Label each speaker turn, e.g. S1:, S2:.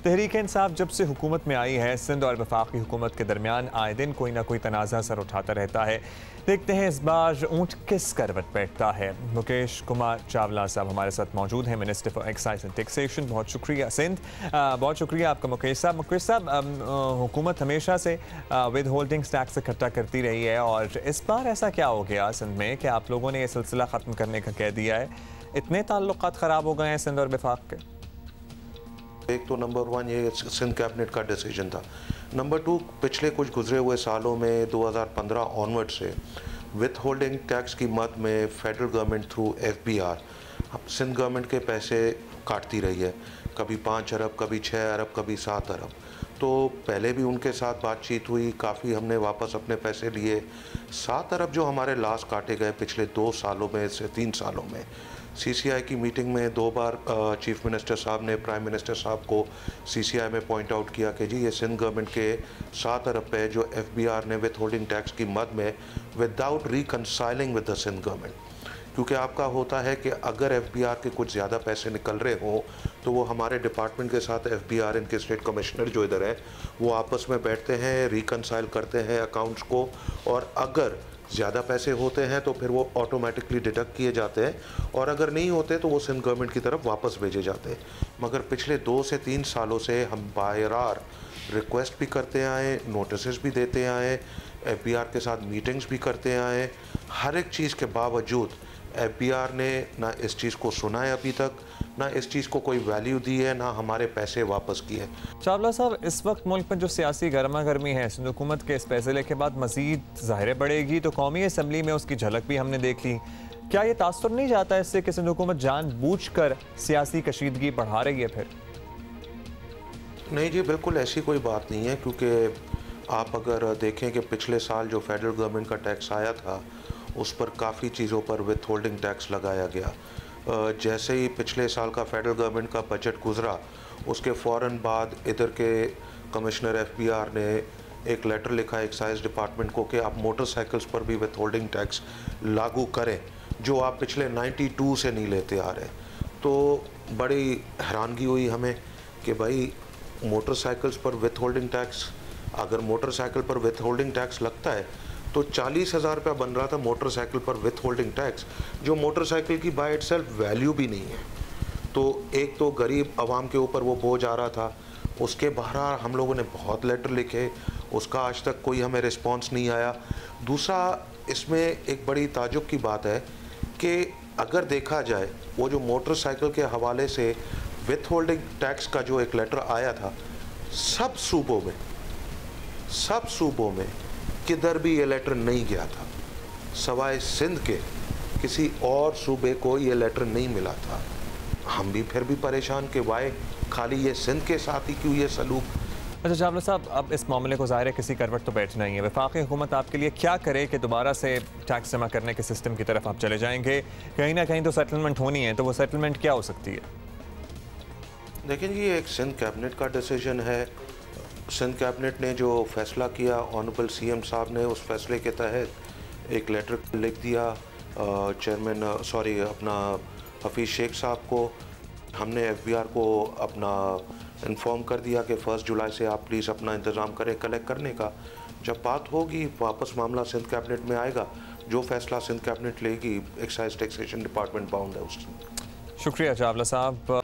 S1: तहरीक इंसाफ जब से हुकूमत में आई है, सिंध और वफाकी हुकूमत के दरमियान आए दिन कोई ना कोई तनाज़ा सर उठाता रहता है। देखते हैं इस बार ऊँट किस करवट बैठता है। मुकेश कुमार चावला साहब हमारे साथ मौजूद हैं, minister for excise and taxation. बहुत शुक्रिया सिंध, बहुत शुक्रिया आपका मुकेश साहब। मुकेश साहब, हुकूमत हमेशा से विद होल्डिंग्स टैक्स इकट्ठा करती रही है और इस बार ऐसा क्या हो गया सिंध में कि आप लोगों ने ये सिलसिला ख़त्म करने का कह दिया है? इतने ताल्लुकात ख़राब हो गए हैं सिंध और वफाक के?
S2: एक तो नंबर 1 ये सिंध कैबिनेट का डिसीजन था। नंबर 2, पिछले कुछ गुजरे हुए सालों में 2015 ऑनवर्ड से विथ होल्डिंग टैक्स की मद में federal government through FBR Sindh government के पैसे काटती रही है। कभी 5 अरब, कभी 6 अरब, कभी 7 अरब। तो पहले भी उनके साथ बातचीत हुई, काफ़ी हमने वापस अपने पैसे लिए। 7 अरब जो हमारे लास्ट काटे गए पिछले 2 सालों में से 3 सालों में, CCI की मीटिंग में 2 बार चीफ मिनिस्टर साहब ने प्राइम मिनिस्टर साहब को CCI में पॉइंट आउट किया कि जी ये सिंध गवर्नमेंट के 7 अरब पे जो FBR ने विथ होल्डिंग टैक्स की मद में without reconciling with the Sindh government, क्योंकि आपका होता है कि अगर FBR के कुछ ज़्यादा पैसे निकल रहे हों तो वो हमारे डिपार्टमेंट के साथ FBR इनके स्टेट कमिश्नर जो इधर है वो आपस में बैठते हैं, रिकनसाइल करते हैं अकाउंट्स को, और अगर ज़्यादा पैसे होते हैं तो फिर वो ऑटोमेटिकली डिडक्ट किए जाते हैं, और अगर नहीं होते तो वो सिंध गवर्नमेंट की तरफ वापस भेजे जाते हैं। मगर पिछले 2 से 3 सालों से हम बार रिक्वेस्ट भी करते आए, नोटिस भी देते आए, FBR के साथ मीटिंग्स भी करते आए। हर एक चीज़ के बावजूद FBR ने ना इस चीज़ को सुना है अभी तक, ना इस चीज़ को कोई वैल्यू दी है, ना हमारे पैसे वापस किए।
S1: चावला साहब, इस वक्त मुल्क में जो सियासी गर्मा गर्मी है सिंध हुकूमत के इस फैसले के बाद मज़ीद ज़ाहिर बढ़ेगी, तो कौमी असम्बली में उसकी झलक भी हमने देख ली। क्या ये तासुर नहीं जाता इससे कि सिंध हुकूमत जानबूझकर सियासी कशीदगी बढ़ा रही है फिर?
S2: नहीं जी, बिल्कुल ऐसी कोई बात नहीं है, क्योंकि आप अगर देखें कि पिछले साल जो फेडरल गवर्नमेंट का टैक्स आया था उस पर काफ़ी चीज़ों पर विथ होल्डिंग टैक्स लगाया गया। जैसे ही पिछले साल का फेडरल गवर्नमेंट का बजट गुजरा, उसके फ़ौरन बाद इधर के कमिश्नर FBR ने एक लेटर लिखा एक्साइज डिपार्टमेंट को कि आप मोटरसाइकिल्स पर भी विथ होल्डिंग टैक्स लागू करें, जो आप पिछले 92 से नहीं लेते आ रहे। तो बड़ी हैरानगी हुई हमें कि भाई मोटरसाइकिल्स पर विथ होल्डिंग टैक्स, अगर मोटरसाइकिल पर विथ होल्डिंग टैक्स लगता है तो 40,000 रुपया बन रहा था मोटरसाइकिल पर विथ होल्डिंग टैक्स, जो मोटरसाइकिल की बाय इटसेल्फ वैल्यू भी नहीं है। तो एक तो गरीब आवाम के ऊपर वो बोझ आ रहा था। उसके बहरहाल हम लोगों ने बहुत लेटर लिखे, उसका आज तक कोई हमें रिस्पांस नहीं आया। दूसरा, इसमें एक बड़ी ताजुब की बात है कि अगर देखा जाए वो जो मोटरसाइकिल के हवाले से विथ होल्डिंग टैक्स का जो एक लेटर आया था, सब सूबों में किधर भी ये लेटर नहीं गया था, सवाए सिंध के किसी और सूबे को ये लेटर नहीं मिला था। हम भी फिर भी परेशान कि वाई खाली ये सिंध के साथ ही क्यों ये सलूक।
S1: अच्छा चावला साहब, अब इस मामले को ज़ाहिर है किसी करवट तो बैठना ही है। वफाकी हुकूमत आपके लिए क्या करे कि दोबारा से टैक्स जमा करने के सिस्टम की तरफ आप चले जाएंगे? कहीं ना कहीं तो सेटलमेंट होनी है, तो वो सेटलमेंट क्या हो सकती है?
S2: देखिए जी, एक सिंध कैबिनेट का डिसीजन है। सिंध कैबिनेट ने जो फैसला किया, ऑनरेबल CM साहब ने उस फैसले के तहत एक लेटर लिख दिया अपना हफीज़ शेख साहब को। हमने FBR को अपना इन्फॉर्म कर दिया कि 1 जुलाई से आप प्लीज़ अपना इंतज़ाम करें कलेक्ट करने का। जब बात होगी वापस मामला सिंध कैबिनेट में आएगा, जो फैसला सिंध कैबिनेट लेगी एक्साइज टैक्सेशन डिपार्टमेंट बाउंड है उससे।
S1: शुक्रिया चावला साहब।